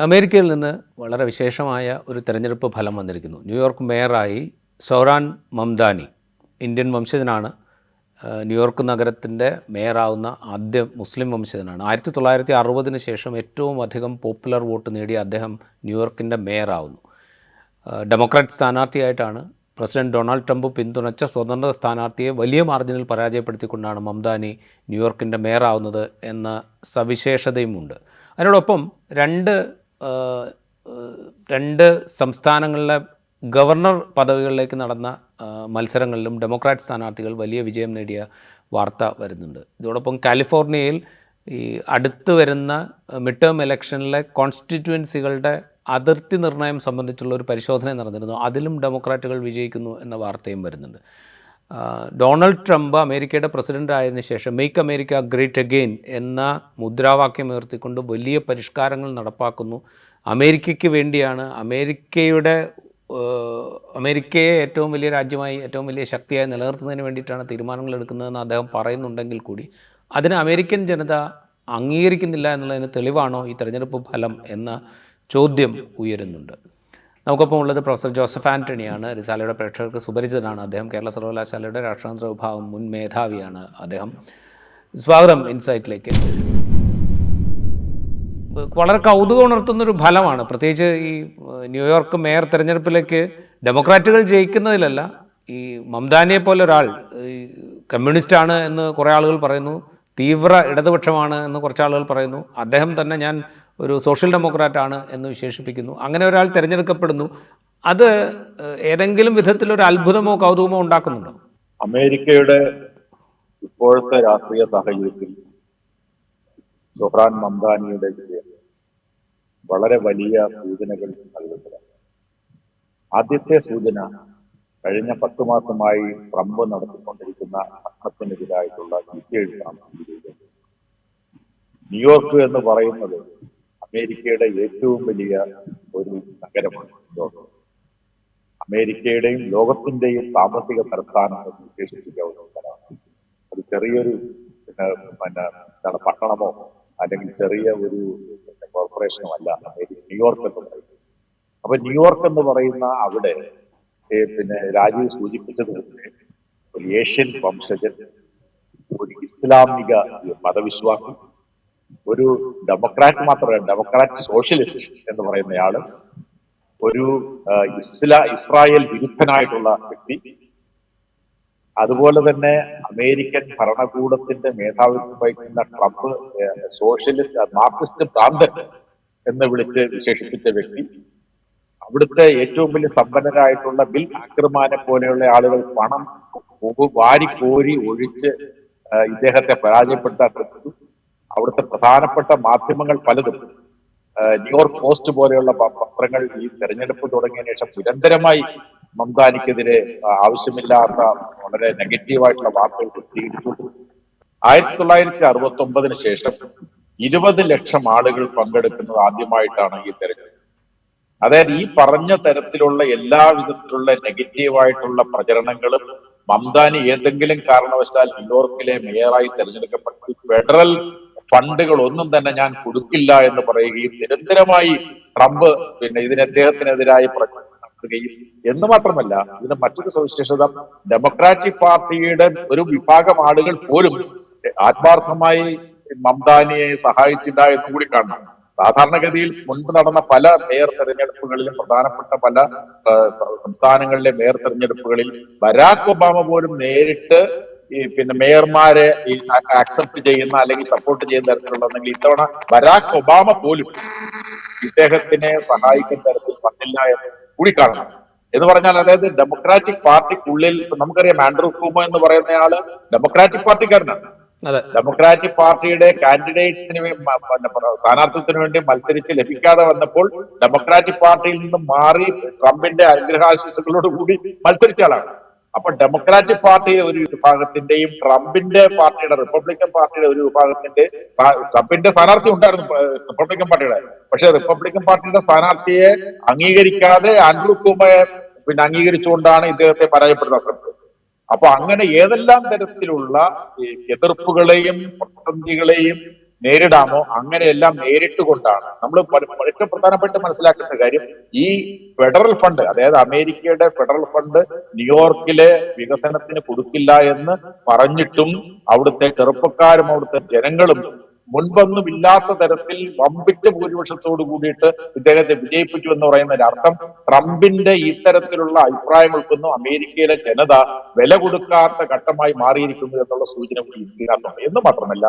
അമേരിക്കയിൽ നിന്ന് വളരെ വിശേഷമായ ഒരു തെരഞ്ഞെടുപ്പ് ഫലം വന്നിരിക്കുന്നു. ന്യൂയോർക്ക് മേയറായി സോറാൻ മംദാനി, ഇന്ത്യൻ വംശജനാണ്. ന്യൂയോർക്ക് നഗരത്തിൻ്റെ മേയറാവുന്ന ആദ്യ മുസ്ലിം വംശജനാണ്. 1960 ശേഷം ഏറ്റവും അധികം പോപ്പുലർ വോട്ട് നേടിയ അദ്ദേഹം ന്യൂയോർക്കിൻ്റെ മേയറാവുന്നു. ഡെമോക്രാറ്റ് സ്ഥാനാർത്ഥിയായിട്ടാണ് പ്രസിഡന്റ് ഡൊണാൾഡ് ട്രംപ് പിന്തുണച്ച സ്വതന്ത്ര സ്ഥാനാർത്ഥിയെ വലിയ മാർജിനിൽ പരാജയപ്പെടുത്തിക്കൊണ്ടാണ് മംദാനി ന്യൂയോർക്കിൻ്റെ മേയറാവുന്നത് എന്ന സവിശേഷതയുമുണ്ട്. അതിനോടൊപ്പം രണ്ട് സംസ്ഥാനങ്ങളിലെ ഗവർണർ പദവികളിലേക്ക് നടന്ന മത്സരങ്ങളിലും ഡെമോക്രാറ്റ് സ്ഥാനാർത്ഥികൾ വലിയ വിജയം നേടിയ വാർത്ത വരുന്നുണ്ട്. ഇതോടൊപ്പം കാലിഫോർണിയയിൽ ഈ അടുത്ത് വരുന്ന മിഡ് ടേം ഇലക്ഷനിലെ കോൺസ്റ്റിറ്റ്യുവൻസികളുടെ അതിർത്തി നിർണയം സംബന്ധിച്ചുള്ള ഒരു പരിശോധന നടന്നിരുന്നു. അതിലും ഡെമോക്രാറ്റുകൾ വിജയിക്കുന്നു എന്ന വാർത്തയും വരുന്നുണ്ട്. ഡൊണാൾഡ് ട്രംപ് അമേരിക്കയുടെ പ്രസിഡൻ്റ് ആയതിനു ശേഷം മേക്ക് അമേരിക്ക ഗ്രേറ്റ് അഗെയിൻ എന്ന മുദ്രാവാക്യം ഉയർത്തിക്കൊണ്ട് വലിയ പരിഷ്കാരങ്ങൾ നടപ്പാക്കുന്നു. അമേരിക്കയ്ക്ക് വേണ്ടിയാണ്, അമേരിക്കയെ ഏറ്റവും വലിയ രാജ്യമായി, ഏറ്റവും വലിയ ശക്തിയായി നിലനിർത്തുന്നതിന് വേണ്ടിയിട്ടാണ് തീരുമാനങ്ങൾ എടുക്കുന്നതെന്ന് അദ്ദേഹം പറയുന്നുണ്ടെങ്കിൽ കൂടി അതിന് അമേരിക്കൻ ജനത അംഗീകരിക്കുന്നില്ല എന്നുള്ളതിന് തെളിവാണോ ഈ തെരഞ്ഞെടുപ്പ് ഫലം എന്ന ചോദ്യം ഉയരുന്നുണ്ട്. നമുക്കൊപ്പം ഉള്ളത് പ്രൊഫസർ ജോസഫ് ആൻ്റണിയാണ്. റിസാലയുടെ പ്രേക്ഷകർക്ക് സുപരിചിതനാണ്. അദ്ദേഹം കേരള സർവകലാശാലയുടെ രാഷ്ട്രാന്തര വിഭാഗം മുൻ മേധാവിയാണ്. അദ്ദേഹം സ്വാഗതം ഇൻസൈറ്റിലേക്ക്. വളരെ കൗതുകം ഉണർത്തുന്നൊരു ഫലമാണ്, പ്രത്യേകിച്ച് ഈ ന്യൂയോർക്ക് മേയർ തെരഞ്ഞെടുപ്പിലേക്ക് ഡെമോക്രാറ്റുകൾ ജയിക്കുന്നതിലല്ല, ഈ മംദാനിയെ പോലെ ഒരാൾ കമ്മ്യൂണിസ്റ്റാണ് എന്ന് കുറേ ആളുകൾ പറയുന്നു, തീവ്ര ഇടതുപക്ഷമാണ് എന്ന് കുറച്ച് ആളുകൾ പറയുന്നു, അദ്ദേഹം തന്നെ ഞാൻ ഒരു സോഷ്യൽ ഡെമോക്രാറ്റാണ് എന്ന് വിശേഷിപ്പിക്കുന്നു. അങ്ങനെ ഒരാൾ തിരഞ്ഞെടുക്കപ്പെടുന്നു. അത് ഏതെങ്കിലും വിധത്തിലൊരു അത്ഭുതമോ കൗതുകമോ ഉണ്ടാക്കുന്നുണ്ടോ? അമേരിക്കയുടെ ഇപ്പോഴത്തെ രാഷ്ട്രീയ സാഹചര്യത്തിൽ സോഹ്റാൻ മംദാനിയുടെ വിജയം വളരെ വലിയ സൂചനകൾ നൽകുന്നതാണ്. ആദ്യത്തെ സൂചന കഴിഞ്ഞ 10 മാസമായി ട്രംപ് നടത്തിക്കൊണ്ടിരിക്കുന്ന ഭരണത്തിനെതിരായിട്ടുള്ള വിധിയെഴുത്താണ്. ന്യൂയോർക്ക് എന്ന് പറയുന്നത് അമേരിക്കയുടെ ഏറ്റവും വലിയ ഒരു നഗരമാണ്. അമേരിക്കയുടെയും ലോകത്തിന്റെയും സാമ്പത്തിക തലസ്ഥാനം എന്ന് വിശേഷിപ്പിക്കാവുന്ന സ്ഥലമാണ്. ഒരു ചെറിയൊരു പട്ടണമോ അല്ലെങ്കിൽ ചെറിയ ഒരു കോർപ്പറേഷനോ അല്ല ന്യൂയോർക്ക് എന്ന് പറയുന്നത്. അപ്പൊ ന്യൂയോർക്ക് എന്ന് പറയുന്ന അവിടെ രാജീവ് സൂചിപ്പിച്ചത് ഒരു ഏഷ്യൻ വംശജൻ, ഒരു ഇസ്ലാമിക മതവിശ്വാസി, ഒരു ഡെമോക്രാറ്റ് മാത്രമല്ല ഡെമോക്രാറ്റ് സോഷ്യലിസ്റ്റ് എന്ന് പറയുന്നയാള്, ഒരു ഇസ്രായേൽ വിരുദ്ധനായിട്ടുള്ള വ്യക്തി, അതുപോലെ തന്നെ അമേരിക്കൻ ഭരണകൂടത്തിന്റെ മേധാവിത്വം വഹിക്കുന്ന ട്രംപ് സോഷ്യലിസ്റ്റ് മാർക്സിസ്റ്റ് ഭ്രാന്തൻ എന്ന് വിളിച്ച് വിശേഷിപ്പിച്ച വ്യക്തി, അവിടുത്തെ ഏറ്റവും വലിയ സമ്പന്നരായിട്ടുള്ള ബിൽ ആക്രമാനെ പോലെയുള്ള ആളുകൾ പണം വാരിക്കോരി ഒഴിച്ച് ഇദ്ദേഹത്തെ പരാജയപ്പെടുത്താൻ ശ്രമിച്ചു. അവിടുത്തെ പ്രധാനപ്പെട്ട മാധ്യമങ്ങൾ പലതും, ന്യൂയോർക്ക് പോസ്റ്റ് പോലെയുള്ള പത്രങ്ങൾ ഈ തെരഞ്ഞെടുപ്പ് തുടങ്ങിയ ശേഷം നിരന്തരമായി മംദാനിക്കെതിരെ ആവശ്യമില്ലാത്ത വളരെ നെഗറ്റീവായിട്ടുള്ള വാർത്തകൾ പ്രസിദ്ധീകരിച്ചു. 1969 ശേഷം 20 ലക്ഷം ആളുകൾ പങ്കെടുക്കുന്നത് ആദ്യമായിട്ടാണ് ഈ തെരഞ്ഞെടുപ്പ്. അതായത് ഈ പറഞ്ഞ തരത്തിലുള്ള എല്ലാ വിധത്തിലുള്ള നെഗറ്റീവായിട്ടുള്ള പ്രചരണങ്ങളും മംദാനി ഏതെങ്കിലും കാരണവശാൽ ന്യൂയോർക്കിലെ മേയറായി തെരഞ്ഞെടുക്കപ്പെട്ട ഫെഡറൽ ഫണ്ടുകൾ ഒന്നും തന്നെ ഞാൻ കൊടുക്കില്ല എന്ന് പറയുകയും നിരന്തരമായി ട്രംപ് ഇതിന് അദ്ദേഹത്തിനെതിരായി നടത്തുകയും എന്ന് മാത്രമല്ല, ഇതിന് മറ്റൊരു സവിശേഷത, ഡെമോക്രാറ്റിക് പാർട്ടിയുടെ ഒരു വിഭാഗം ആളുകൾ പോലും ആത്മാർത്ഥമായി മംദാനിയെ സഹായിച്ചില്ല എന്ന് കൂടി കാണണം. സാധാരണഗതിയിൽ മുൻപ് നടന്ന പല മേയർ തെരഞ്ഞെടുപ്പുകളിലും, പ്രധാനപ്പെട്ട പല സംസ്ഥാനങ്ങളിലെ മേയർ തെരഞ്ഞെടുപ്പുകളിൽ ബരാക് ഒബാമ പോലും നേരിട്ട് മേയർമാരെ അക്സെപ്റ്റ് ചെയ്യുന്ന അല്ലെങ്കിൽ സപ്പോർട്ട് ചെയ്യുന്ന തരത്തിലുള്ളതെങ്കിൽ ഇത്തവണ ബരാക് ഒബാമ പോലും ഇദ്ദേഹത്തിനെ സഹായിക്കുന്ന തരത്തിൽ വന്നില്ല എന്ന് കൂടി കാണണം. എന്ന് പറഞ്ഞാൽ, അതായത് ഡെമോക്രാറ്റിക് പാർട്ടിക്കുള്ളിൽ നമുക്കറിയാം, ആൻഡ്രൂ കൂമോ എന്ന് പറയുന്നയാള് ഡെമോക്രാറ്റിക് പാർട്ടിക്കാരനാണ്. ഡെമോക്രാറ്റിക് പാർട്ടിയുടെ കാൻഡിഡേറ്റ്സിന് സ്ഥാനാർത്ഥിത്വത്തിന് വേണ്ടി മത്സരിച്ച് ലഭിക്കാതെ വന്നപ്പോൾ ഡെമോക്രാറ്റിക് പാർട്ടിയിൽ നിന്നും മാറി ട്രംപിന്റെ അനുഗ്രഹാശിസുകളോട് കൂടി മത്സരിച്ച ആളാണ്. അപ്പൊ ഡെമോക്രാറ്റിക് പാർട്ടി ഒരു വിഭാഗത്തിന്റെയും ട്രംപിന്റെ പാർട്ടിയുടെ റിപ്പബ്ലിക്കൻ പാർട്ടിയുടെ ഒരു വിഭാഗത്തിന്റെ, ട്രംപിന്റെ സ്ഥാനാർത്ഥി ഉണ്ടായിരുന്നു റിപ്പബ്ലിക്കൻ പാർട്ടിയുടെ, പക്ഷെ റിപ്പബ്ലിക്കൻ പാർട്ടിയുടെ സ്ഥാനാർത്ഥിയെ അംഗീകരിക്കാതെ ആൻഡ്രൂ കൂമയെ അംഗീകരിച്ചുകൊണ്ടാണ് ഇദ്ദേഹത്തെ പരാജയപ്പെടുത്താൻ ശ്രമിച്ചത്. അപ്പൊ അങ്ങനെ ഏതെല്ലാം തരത്തിലുള്ള എതിർപ്പുകളെയും പ്രതിസന്ധികളെയും നേരിടാമോ അങ്ങനെയെല്ലാം നേരിട്ട് കൊണ്ടാണ് നമ്മൾ വളരെ പ്രധാനപ്പെട്ട് മനസ്സിലാക്കേണ്ട കാര്യം. ഈ ഫെഡറൽ ഫണ്ട്, അതായത് അമേരിക്കയുടെ ഫെഡറൽ ഫണ്ട് ന്യൂയോർക്കിലെ വികസനത്തിന് കൊടുക്കില്ല എന്ന് പറഞ്ഞിട്ടും അവിടുത്തെ ചെറുപ്പക്കാരും അവിടുത്തെ ജനങ്ങളും മുൻപൊന്നും ഇല്ലാത്ത തരത്തിൽ വമ്പിച്ച ഭൂരിപക്ഷത്തോട് കൂടിയിട്ട് ഇദ്ദേഹത്തെ വിജയിപ്പിച്ചു എന്ന് പറയുന്നതിന്റെ അർത്ഥം ട്രംപിന്റെ ഇത്തരത്തിലുള്ള അഭിപ്രായങ്ങൾക്കൊന്നും അമേരിക്കയിലെ ജനത വില കൊടുക്കാത്ത ഘട്ടമായി മാറിയിരിക്കുന്നു എന്നുള്ള സൂചന കൂടി ഇതിനകത്തുണ്ട്. എന്ന് മാത്രമല്ല,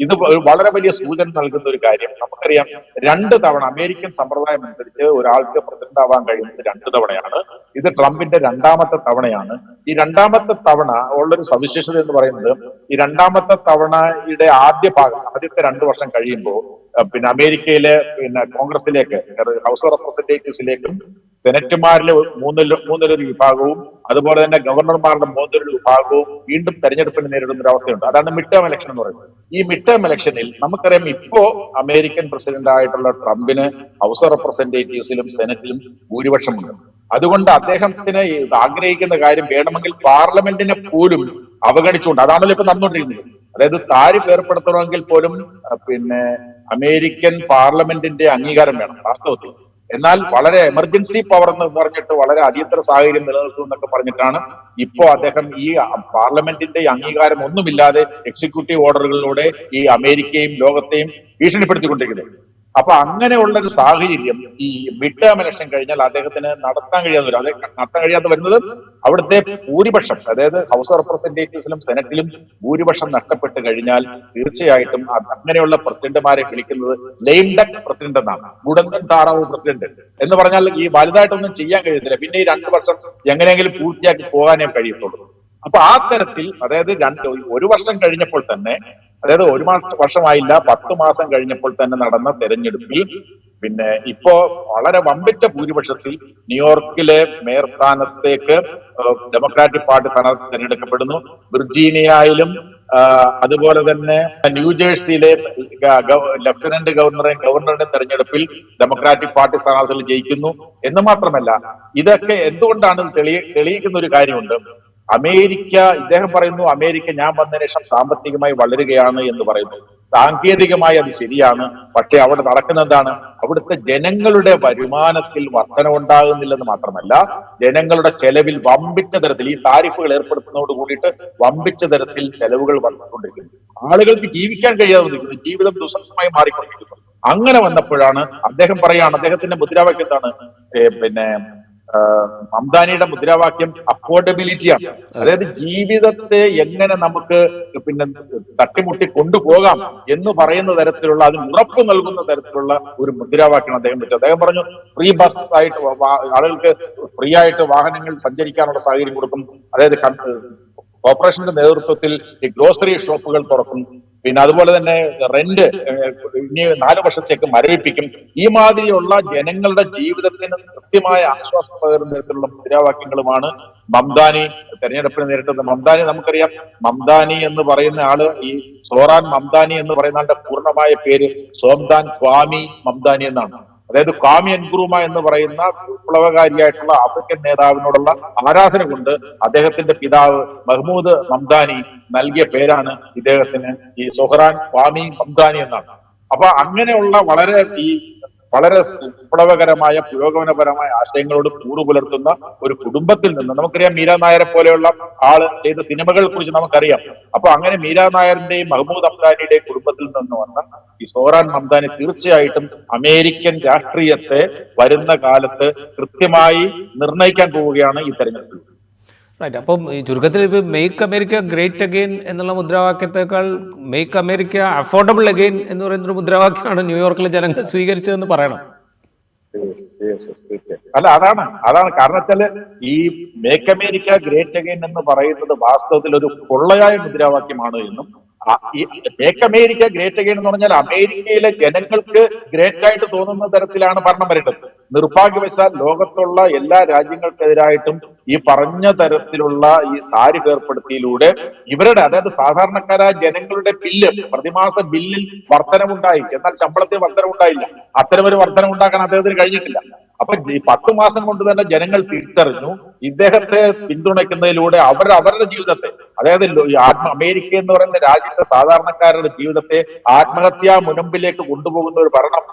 ഇത് വളരെ വലിയ സൂചന നൽകുന്ന ഒരു കാര്യം നമുക്കറിയാം. 2 തവണ അമേരിക്കൻ സമ്പ്രദായം അനുസരിച്ച് ഒരാൾക്ക് പ്രസിഡന്റ് ആവാൻ കഴിയുന്നത് 2 തവണയാണ്. ഇത് ട്രംപിന്റെ 2ാമത്തെ തവണയാണ്. ഈ 2ാമത്തെ തവണ ഉള്ളൊരു സവിശേഷത എന്ന് പറയുന്നത്, ഈ 2ാമത്തെ തവണയുടെ ആദ്യ ഭാഗം, ആദ്യത്തെ 2 വർഷം കഴിയുമ്പോൾ പിന്നെ അമേരിക്കയിലെ കോൺഗ്രസിലേക്ക്, ഹൗസ് ഓഫ് റെപ്രസെന്റേറ്റീവ്സിലേക്കും സെനറ്റുമാരിലെ മൂന്നിലൊരു വിഭാഗവും അതുപോലെ തന്നെ ഗവർണർമാരുടെ മൂന്നിലൊരു വിഭാഗവും വീണ്ടും തെരഞ്ഞെടുപ്പിന് നേരിടുന്ന ഒരു അവസ്ഥയുണ്ട്. അതാണ് മിഡ് ടേം ഇലക്ഷൻ എന്ന് പറയുന്നത്. ഈ മിഡ് ടേം ഇലക്ഷനിൽ നമുക്കറിയാം, ഇപ്പോ അമേരിക്കൻ പ്രസിഡന്റ് ആയിട്ടുള്ള ട്രംപിന് ഹൗസ് ഓഫ് റെപ്രസെന്റേറ്റീവ്സിലും സെനറ്റിലും ഭൂരിപക്ഷമുണ്ട്. അതുകൊണ്ട് അദ്ദേഹത്തിന് ആഗ്രഹിക്കുന്ന കാര്യം വേണമെങ്കിൽ പാർലമെന്റിനെ പോലും അവഗണിച്ചുകൊണ്ട്, അതാണല്ലോ ഇപ്പൊ നടന്നുകൊണ്ടിരിക്കുന്നത്. അതായത് താരിഫ് ഏർപ്പെടുത്തണമെങ്കിൽ പോലും അമേരിക്കൻ പാർലമെന്റിന്റെ അംഗീകാരം വേണം വാസ്തവത്തിൽ. എന്നാൽ വളരെ എമർജൻസി പവർ എന്ന് പറഞ്ഞിട്ട് വളരെ അടിയന്തര സാഹചര്യം നിലനിർത്തും എന്നൊക്കെ പറഞ്ഞിട്ടാണ് ഇപ്പോ അദ്ദേഹം ഈ പാർലമെന്റിന്റെ അംഗീകാരം ഒന്നുമില്ലാതെ എക്സിക്യൂട്ടീവ് ഓർഡറുകളിലൂടെ ഈ അമേരിക്കയും ലോകത്തെയും ഭീഷണിപ്പെടുത്തിക്കൊണ്ടിരിക്കുന്നത്. അപ്പൊ അങ്ങനെയുള്ള ഒരു സാഹചര്യം ഈ മിഡ് ടേം ഇലക്ഷൻ കഴിഞ്ഞാൽ അദ്ദേഹത്തിന് നടത്താൻ കഴിയാതെ വരുന്നത് അവിടുത്തെ ഭൂരിപക്ഷം, അതായത് ഹൗസ് ഓഫ് റെപ്രസെന്റേറ്റീവ്സിലും സെനറ്റിലും ഭൂരിപക്ഷം നഷ്ടപ്പെട്ട് കഴിഞ്ഞാൽ തീർച്ചയായിട്ടും അങ്ങനെയുള്ള പ്രസിഡന്റുമാരെ വിളിക്കുന്നത് ലെയിം ഡക്ക് പ്രസിഡന്റ് എന്നാണ്. മുടന്തൻ താറാവ് പ്രസിഡന്റ് എന്ന് പറഞ്ഞാൽ ഈ വലുതായിട്ടൊന്നും ചെയ്യാൻ കഴിയത്തില്ല. പിന്നെ ഈ 2 വർഷം എങ്ങനെയെങ്കിലും പൂർത്തിയാക്കി പോകാനേ കഴിയത്തുള്ളൂ. അപ്പൊ ആ തരത്തിൽ, അതായത് 1 വർഷം കഴിഞ്ഞപ്പോൾ തന്നെ, അതായത് 1 വർഷമായില്ല 10 മാസം കഴിഞ്ഞപ്പോൾ തന്നെ നടന്ന തെരഞ്ഞെടുപ്പിൽ ഇപ്പോ വളരെ വമ്പിച്ച ഭൂരിപക്ഷത്തിൽ ന്യൂയോർക്കിലെ മേയർ സ്ഥാനത്തേക്ക് ഡെമോക്രാറ്റിക് പാർട്ടി സ്ഥാനാർത്ഥി തെരഞ്ഞെടുക്കപ്പെടുന്നു. വിർജീനിയയിലും അതുപോലെ തന്നെ ന്യൂജേഴ്സിയിലെ ലഫ്റ്റനന്റ് ഗവർണറുടെ തെരഞ്ഞെടുപ്പിൽ ഡെമോക്രാറ്റിക് പാർട്ടി സ്ഥാനാർത്ഥികൾ ജയിക്കുന്നു. എന്ന് മാത്രമല്ല, ഇതൊക്കെ എന്തുകൊണ്ടാണ് തെളിയിക്കുന്ന ഒരു കാര്യമുണ്ട്. ഇദ്ദേഹം പറയുന്നു, അമേരിക്ക ഞാൻ വന്നതിന് ശേഷം സാമ്പത്തികമായി വളരുകയാണ് എന്ന് പറയുന്നു. സാങ്കേതികമായി അത് ശരിയാണ്. പക്ഷെ അവിടെ നടക്കുന്ന എന്താണ്? അവിടുത്തെ ജനങ്ങളുടെ വരുമാനത്തിൽ വർധനവുണ്ടാകുന്നില്ലെന്ന് മാത്രമല്ല, ജനങ്ങളുടെ ചെലവിൽ വമ്പിച്ച തരത്തിൽ ഈ താരിഫുകൾ ഏർപ്പെടുത്തുന്നതോട് കൂടിയിട്ട് വമ്പിച്ച തരത്തിൽ ചെലവുകൾ വർദ്ധിച്ചുകൊണ്ടിരിക്കുന്നു. ആളുകൾക്ക് ജീവിക്കാൻ കഴിയാതെ നിൽക്കുന്നു. ജീവിതം ദുസ്സഹമായി മാറിക്കൊണ്ടിരിക്കുന്നു. അങ്ങനെ വന്നപ്പോഴാണ് അദ്ദേഹം അദ്ദേഹത്തിന്റെ മുദ്രാവാക്യം എന്താണ്? മംദാനിയുടെ മുദ്രാവാക്യം അഫോർഡബിലിറ്റിയാണ്. അതായത് ജീവിതത്തെ എങ്ങനെ നമുക്ക് തട്ടിമുട്ടി കൊണ്ടുപോകാം എന്ന് പറയുന്ന തരത്തിലുള്ള, അതിന് ഉറപ്പ് നൽകുന്ന തരത്തിലുള്ള ഒരു മുദ്രാവാക്യം അദ്ദേഹം വെച്ചു. അദ്ദേഹം പറഞ്ഞു, ഫ്രീ ബസ് ആയിട്ട് ആളുകൾക്ക് ഫ്രീ ആയിട്ട് വാഹനങ്ങൾ സഞ്ചരിക്കാനുള്ള സാഹചര്യം കൊടുക്കും. അതായത് കോർപ്പറേഷന്റെ നേതൃത്വത്തിൽ ഈ ഗ്രോസറി ഷോപ്പുകൾ തുറക്കും. അതുപോലെ തന്നെ റെന്റ് ഇനി 4 വർഷത്തേക്ക് മരവിപ്പിക്കും. ഈ മാതിരിയുള്ള ജനങ്ങളുടെ ജീവിതത്തിന് കൃത്യമായ ആശ്വാസം പകരുന്ന തരത്തിലുള്ള മുദ്രാവാക്യങ്ങളുമാണ് മംദാനി തെരഞ്ഞെടുപ്പിന് നേരിട്ടുന്നത്. നമുക്കറിയാം, മംദാനി എന്ന് പറയുന്ന ആള്, ഈ സോറാൻ മംദാനി എന്ന് പറയുന്ന ആളുടെ പൂർണ്ണമായ പേര് സോംദാൻ ക്വാമി മംദാനി എന്നാണ്. അതായത് ക്വാമി എൻക്രൂമ എന്ന് പറയുന്ന വിപ്ലവകാരിയായിട്ടുള്ള ആഫ്രിക്കൻ നേതാവിനോടുള്ള ആരാധന കൊണ്ട് അദ്ദേഹത്തിന്റെ പിതാവ് മഹ്മൂദ് മംദാനി നൽകിയ പേരാണ് ഇദ്ദേഹത്തിന് ഈ സൊഹ്റാൻ ക്വാമി മംദാനി എന്നാണ്. അപ്പൊ അങ്ങനെയുള്ള വളരെ വിപ്ലവകരമായ പുരോഗമനപരമായ ആശയങ്ങളോട് കൂറുപുലർത്തുന്ന ഒരു കുടുംബത്തിൽ നിന്ന്, നമുക്കറിയാം മീരാ നായരെ പോലെയുള്ള ആള് ചെയ്ത സിനിമകളെ കുറിച്ച് നമുക്കറിയാം. അപ്പൊ അങ്ങനെ മീരാ നായരിന്റെയും മഹ്മൂദ് മംദാനിയുടെയും കുടുംബത്തിൽ നിന്ന് വന്ന ഈ സോറാൻ മംദാനി തീർച്ചയായിട്ടും അമേരിക്കൻ രാഷ്ട്രീയത്തെ വരുന്ന കാലത്ത് കൃത്യമായി നിർണയിക്കാൻ പോവുകയാണ് ഈ തെരഞ്ഞെടുപ്പിൽ. റൈറ്റ്. അപ്പം ഈ ചുരുക്കത്തിൽ ഇപ്പോൾ മേക്ക് അമേരിക്ക ഗ്രേറ്റ് അഗെയിൻ എന്നുള്ള മുദ്രാവാക്യത്തെക്കാൾ മേക്ക് അമേരിക്ക അഫോർഡബിൾ അഗെയിൻ എന്ന് പറയുന്നൊരു മുദ്രാവാക്യമാണ് ന്യൂയോർക്കിലെ ജനങ്ങൾ സ്വീകരിച്ചതെന്ന് പറയണം. അല്ല, അതാണ് കാരണം വെച്ചാല് ഈ മേക്ക് അമേരിക്ക ഗ്രേറ്റ് അഗെയിൻ എന്ന് പറയുന്നത് വാസ്തവത്തിൽ ഒരു പൊള്ളയായ മുദ്രാവാക്യമാണ് എന്നും, ഈ മേക്ക് അമേരിക്ക ഗ്രേറ്റ് അഗെയിൻ എന്ന് പറഞ്ഞാൽ അമേരിക്കയിലെ ജനങ്ങൾക്ക് ഗ്രേറ്റ് ആയിട്ട് തോന്നുന്ന തരത്തിലാണ് ഭരണം വരേണ്ടത്. നിർഭാഗ്യവശാൽ ലോകത്തുള്ള എല്ലാ രാജ്യങ്ങൾക്കെതിരായിട്ടും ഈ പറഞ്ഞ തരത്തിലുള്ള ഈ താരിഫ് ഏർപ്പെടുത്തിയിലൂടെ ഇവരുടെ, അതായത് സാധാരണക്കാരായ ജനങ്ങളുടെ പ്രതിമാസ ബില്ലിൽ വർധനവുണ്ടായി, എന്നാൽ ശമ്പളത്തിൽ വർധനവുണ്ടായില്ല. അത്തരമൊരു വർധനവുണ്ടാക്കാൻ അദ്ദേഹത്തിന് കഴിഞ്ഞിട്ടില്ല. അപ്പൊ ഈ 10 മാസം കൊണ്ട് തന്നെ ജനങ്ങൾ തിരിച്ചറിഞ്ഞു ഇദ്ദേഹത്തെ പിന്തുണയ്ക്കുന്നതിലൂടെ അവരുടെ ജീവിതത്തെ, അതായത് ഈ അമേരിക്ക എന്ന് പറയുന്ന രാജ്യത്തെ സാധാരണക്കാരുടെ ജീവിതത്തെ ആത്മഹത്യാ മുനമ്പിലേക്ക് കൊണ്ടുപോകുന്ന ഒരു ഭരണം